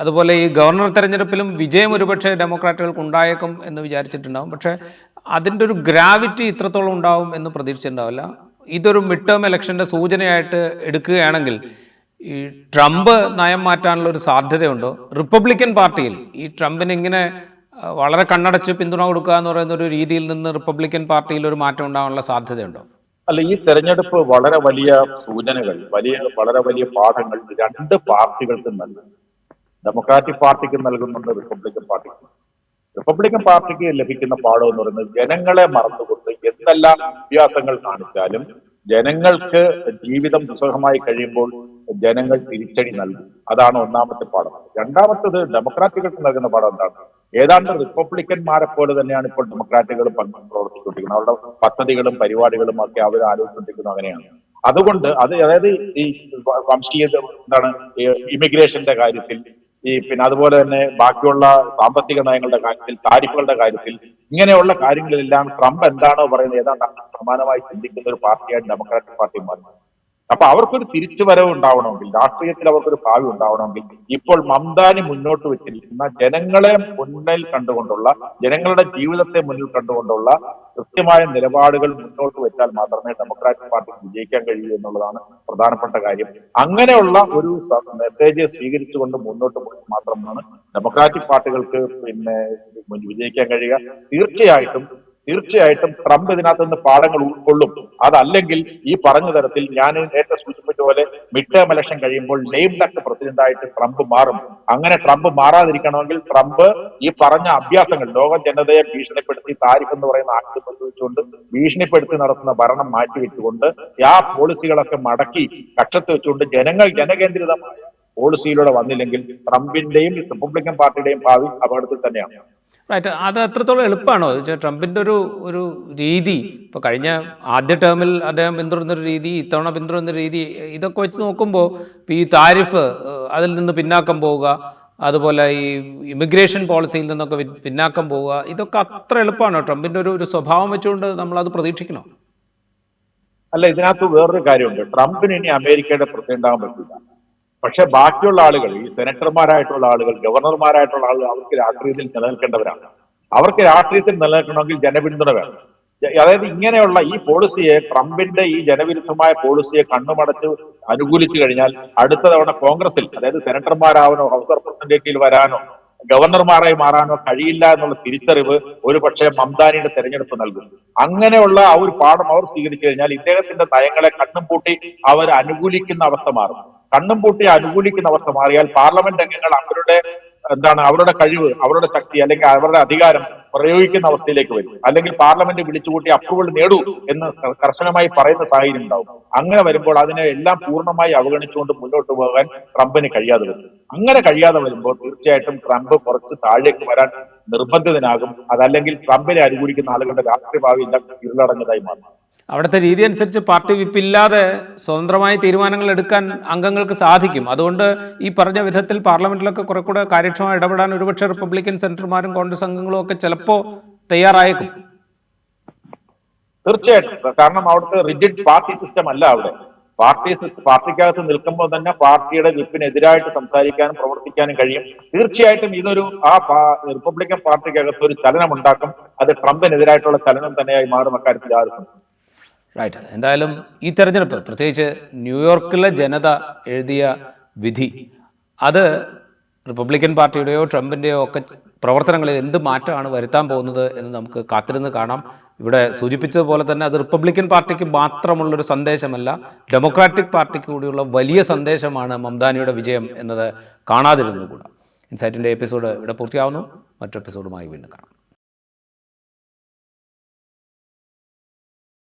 അതുപോലെ ഈ ഗവർണർ തെരഞ്ഞെടുപ്പിലും വിജയം ഒരുപക്ഷെ ഡെമോക്രാറ്റുകൾക്ക് ഉണ്ടായേക്കും എന്ന് വിചാരിച്ചിട്ടുണ്ടാവും, പക്ഷേ അതിൻ്റെ ഒരു ഗ്രാവിറ്റി ഇത്രത്തോളം ഉണ്ടാവും എന്ന് പ്രതീക്ഷിച്ചിട്ടുണ്ടാവില്ല. ഇതൊരു മിഡ് ടേം ഇലക്ഷൻ്റെ സൂചനയായിട്ട് എടുക്കുകയാണെങ്കിൽ ഈ ട്രംപ് നയം മാറ്റാനുള്ള ഒരു സാധ്യതയുണ്ടോ? റിപ്പബ്ലിക്കൻ പാർട്ടിയിൽ ഈ ട്രംപിന് ഇങ്ങനെ വളരെ കണ്ണടച്ച് പിന്തുണ കൊടുക്കുക എന്ന് പറയുന്ന ഒരു രീതിയിൽ നിന്ന് റിപ്പബ്ലിക്കൻ പാർട്ടിയിൽ ഒരു മാറ്റം ഉണ്ടാകാനുള്ള സാധ്യതയുണ്ടോ? അല്ല, ഈ തെരഞ്ഞെടുപ്പ് വളരെ വലിയ സൂചനകൾ, വളരെ വലിയ പാഠങ്ങൾ രണ്ട് പാർട്ടികൾക്കും നൽകും. ഡെമോക്രാറ്റിക് പാർട്ടിക്ക് നൽകുന്നുണ്ട്, റിപ്പബ്ലിക്കൻ പാർട്ടിക്ക്. റിപ്പബ്ലിക്കൻ പാർട്ടിക്ക് ലഭിക്കുന്ന പാഠം എന്ന് പറയുന്നത് ജനങ്ങളെ മറന്നുകൊണ്ട് എന്തെല്ലാം വ്യത്യാസങ്ങൾ കാണിച്ചാലും ജനങ്ങൾക്ക് ജീവിതം ദുസ്സഹമായി കഴിയുമ്പോൾ ജനങ്ങൾ തിരിച്ചടി നൽകും. അതാണ് ഒന്നാമത്തെ പാഠം. രണ്ടാമത്തത് ഡെമോക്രാറ്റുകൾക്ക് നൽകുന്ന പാഠം എന്താണ്? ഏതാണ്ട് റിപ്പബ്ലിക്കന്മാരെ പോലെ തന്നെയാണ് ഇപ്പോൾ ഡെമോക്രാറ്റുകളും പ്രവർത്തിച്ചുകൊണ്ടിരിക്കുന്നത്. അവരുടെ പദ്ധതികളും പരിപാടികളും ഒക്കെ അവർ ആലോചിച്ചുകൊണ്ടിരിക്കുന്നത് അങ്ങനെയാണ്. അതുകൊണ്ട് അതായത് ഈ വംശീയ എന്താണ് ഇമിഗ്രേഷന്റെ കാര്യത്തിൽ, പിന്നെ അതുപോലെ തന്നെ ബാക്കിയുള്ള സാമ്പത്തിക നയങ്ങളുടെ കാര്യത്തിൽ, താരിഫുകളുടെ കാര്യത്തിൽ, ഇങ്ങനെയുള്ള കാര്യങ്ങളിലെല്ലാം ട്രംപ് എന്താണോ പറയുന്നത് ഏതാണ്ട് സമാനമായി ചിന്തിക്കുന്ന ഒരു പാർട്ടിയായി ഡെമോക്രാറ്റിക് പാർട്ടി മാറി. അപ്പൊ അവർക്കൊരു തിരിച്ചുവരവ് ഉണ്ടാവണമെങ്കിൽ, രാഷ്ട്രീയത്തിൽ അവർക്കൊരു ഭാവി ഉണ്ടാവണമെങ്കിൽ, ഇപ്പോൾ മംദാനി മുന്നോട്ട് വെച്ചിരിക്കുന്ന ജനങ്ങളെ മുന്നിൽ കണ്ടുകൊണ്ടുള്ള, ജനങ്ങളുടെ ജീവിതത്തെ മുന്നിൽ കണ്ടുകൊണ്ടുള്ള കൃത്യമായ നിലപാടുകൾ മുന്നോട്ട് വെച്ചാൽ മാത്രമേ ഡെമോക്രാറ്റിക് പാർട്ടിക്ക് വിജയിക്കാൻ കഴിയൂ എന്നുള്ളതാണ് പ്രധാനപ്പെട്ട കാര്യം. അങ്ങനെയുള്ള ഒരു മെസ്സേജ് സ്വീകരിച്ചുകൊണ്ട് മുന്നോട്ട് പോയി മാത്രമാണ് ഡെമോക്രാറ്റിക് പാർട്ടികൾക്ക് പിന്നെ വിജയിക്കാൻ കഴിയുക. തീർച്ചയായിട്ടും ട്രംപ് ഇതിനകത്ത് നിന്ന് പാഠങ്ങൾ ഉൾക്കൊള്ളും. അതല്ലെങ്കിൽ ഈ പറഞ്ഞ തരത്തിൽ ഞാൻ നേരത്തെ സൂചിപ്പിച്ച പോലെ മിഡ് ടേം ഇലക്ഷൻ കഴിയുമ്പോൾ ലെയിം ഡക്ക് പ്രസിഡന്റ് ആയിട്ട് ട്രംപ് മാറും. അങ്ങനെ ട്രംപ് മാറാതിരിക്കണമെങ്കിൽ ട്രംപ് ഈ പറഞ്ഞ അഭ്യാസങ്ങൾ, ലോക ജനതയെ ഭീഷണിപ്പെടുത്തി, താരിഫ് എന്ന് പറയുന്ന ആക്ട് വെച്ചുകൊണ്ട് ഭീഷണിപ്പെടുത്തി നടത്തുന്ന ഭരണം മാറ്റിവെച്ചുകൊണ്ട് ആ പോളിസികളൊക്കെ മടക്കി കക്ഷത്ത് വെച്ചുകൊണ്ട് ജനകേന്ദ്രിതമായ പോളിസിയിലൂടെ വന്നില്ലെങ്കിൽ ട്രംപിന്റെയും റിപ്പബ്ലിക്കൻ പാർട്ടിയുടെയും ഭാവി അപകടത്തിൽ തന്നെയാണ്. റൈറ്റ്. അത് എത്രത്തോളം എളുപ്പമാണോ ട്രംപിൻ്റെ ഒരു രീതി? ഇപ്പോൾ കഴിഞ്ഞ ആദ്യ ടേമിൽ അദ്ദേഹം പിന്തുടർന്നൊരു രീതി, ഇത്തവണ പിന്തുടർന്ന രീതി, ഇതൊക്കെ വെച്ച് നോക്കുമ്പോൾ ഈ താരിഫ് അതിൽ നിന്ന് പിന്നാക്കം പോവുക, അതുപോലെ ഈ ഇമിഗ്രേഷൻ പോളിസിയിൽ നിന്നൊക്കെ പിന്നാക്കം പോവുക, ഇതൊക്കെ അത്ര എളുപ്പമാണോ? ട്രംപിൻ്റെ ഒരു സ്വഭാവം വെച്ചുകൊണ്ട് നമ്മളത് പ്രതീക്ഷിക്കണോ? അല്ല, ഇതിനകത്ത് വേറൊരു കാര്യമുണ്ട്. ട്രംപിന് ഇനി അമേരിക്കയുടെ പ്രസിഡന്റ് ആകാൻ പറ്റില്ല. പക്ഷെ ബാക്കിയുള്ള ആളുകൾ, ഈ സെനറ്റർമാരായിട്ടുള്ള ആളുകൾ, ഗവർണർമാരായിട്ടുള്ള ആളുകൾ, അവർക്ക് രാഷ്ട്രീയത്തിൽ നിലനിൽക്കേണ്ടവരാണ്. അവർക്ക് രാഷ്ട്രീയത്തിൽ നിലനിൽക്കണമെങ്കിൽ ജനപിന്തുണ വേണം. അതായത് ഇങ്ങനെയുള്ള ഈ പോളിസിയെ, ട്രംപിന്റെ ഈ ജനവിരുദ്ധമായ പോളിസിയെ കണ്ണുമടച്ച് അനുകൂലിച്ചു കഴിഞ്ഞാൽ അടുത്ത തവണ കോൺഗ്രസിൽ, അതായത് സെനറ്റർമാരാവാനോ ഹൗസ് റെപ്രസെന്റേറ്റീവ് വരാനോ ഗവർണർമാരായി മാറാനോ കഴിയില്ല എന്നുള്ള തിരിച്ചറിവ് ഒരു പക്ഷേ മംദാനിയുടെ തെരഞ്ഞെടുപ്പ് നൽകും. അങ്ങനെയുള്ള ആ ഒരു പാഠം അവർ സ്വീകരിച്ചു കഴിഞ്ഞാൽ ഇദ്ദേഹത്തിന്റെ നയങ്ങളെ കണ്ണും പൂട്ടി അവർ അനുകൂലിക്കുന്ന അവസ്ഥ മാറും. കണ്ണും പൂട്ടി അനുകൂലിക്കുന്ന അവസ്ഥ മാറിയാൽ പാർലമെന്റ് അംഗങ്ങൾ അവരുടെ കഴിവ്, അവരുടെ ശക്തി, അല്ലെങ്കിൽ അവരുടെ അധികാരം പ്രയോഗിക്കുന്ന അവസ്ഥയിലേക്ക് വരും. അല്ലെങ്കിൽ പാർലമെന്റ് വിളിച്ചുകൂട്ടി അപ്രൂവൽ നേടൂ എന്ന് കർശനമായി പറയുന്ന സാഹചര്യം ഉണ്ടാവും. അങ്ങനെ വരുമ്പോൾ അതിനെ എല്ലാം പൂർണ്ണമായി അവഗണിച്ചുകൊണ്ട് മുന്നോട്ട് പോകാൻ ട്രംപിന് കഴിയാതെ വരും. അങ്ങനെ കഴിയാതെ വരുമ്പോൾ തീർച്ചയായിട്ടും ട്രംപ് കുറച്ച് താഴേക്ക് വരാൻ നിർബന്ധിതനാകും. അതല്ലെങ്കിൽ ട്രംപിനെ അനുകൂലിക്കുന്ന ആളുകളുടെ രാഷ്ട്രീയ ഭാവി ഇരുളടഞ്ഞതായി മാറും. അവിടുത്തെ രീതി അനുസരിച്ച് പാർട്ടി വിപ്പില്ലാതെ സ്വതന്ത്രമായി തീരുമാനങ്ങൾ എടുക്കാൻ അംഗങ്ങൾക്ക് സാധിക്കും. അതുകൊണ്ട് ഈ പറഞ്ഞ വിധത്തിൽ പാർലമെന്റിലൊക്കെ കുറെ കൂടെ കാര്യക്ഷമമായി ഇടപെടാൻ ഒരുപക്ഷെ റിപ്പബ്ലിക്കൻ സെനറ്റർമാരും കോൺഗ്രസ് അംഗങ്ങളും ഒക്കെ ചിലപ്പോൾ തയ്യാറായേക്കും. തീർച്ചയായിട്ടും. കാരണം അവിടുത്തെ റിജിഡ് പാർട്ടി സിസ്റ്റം അല്ല അവിടെ. പാർട്ടിക്കകത്ത് നിൽക്കുമ്പോൾ തന്നെ പാർട്ടിയുടെ വിപ്പിനെതിരായിട്ട് സംസാരിക്കാനും പ്രവർത്തിക്കാനും കഴിയും. തീർച്ചയായിട്ടും ഇതൊരു റിപ്പബ്ലിക്കൻ പാർട്ടിക്കകത്ത് ഒരു ചലനം ഉണ്ടാക്കും. അത് ട്രംപിനെതിരായിട്ടുള്ള ചലനം തന്നെയായി മാറും. അക്കാര്യത്തിൽ ആർക്കും. റൈറ്റ്. എന്തായാലും ഈ തെരഞ്ഞെടുപ്പ്, പ്രത്യേകിച്ച് ന്യൂയോർക്കിലെ ജനത എഴുതിയ വിധി, അത് റിപ്പബ്ലിക്കൻ പാർട്ടിയുടെയോ ട്രംപിൻ്റെയോ ഒക്കെ പ്രവർത്തനങ്ങളിൽ എന്ത് മാറ്റമാണ് വരുത്താൻ പോകുന്നത് എന്ന് നമുക്ക് കാത്തിരുന്ന് കാണാം. ഇവിടെ സൂചിപ്പിച്ചതുപോലെ തന്നെ അത് റിപ്പബ്ലിക്കൻ പാർട്ടിക്ക് മാത്രമുള്ളൊരു സന്ദേശമല്ല, ഡെമോക്രാറ്റിക് പാർട്ടിക്ക് കൂടിയുള്ള വലിയ സന്ദേശമാണ് മംദാനിയുടെ വിജയം എന്നത് കാണാതിരുന്നുകൂടാ. ഇൻസൈറ്റിൻ്റെ എപ്പിസോഡ് ഇവിടെ പൂർത്തിയാവുന്നു. മറ്റൊരു എപ്പിസോഡുമായി വീണ്ടും കാണാം.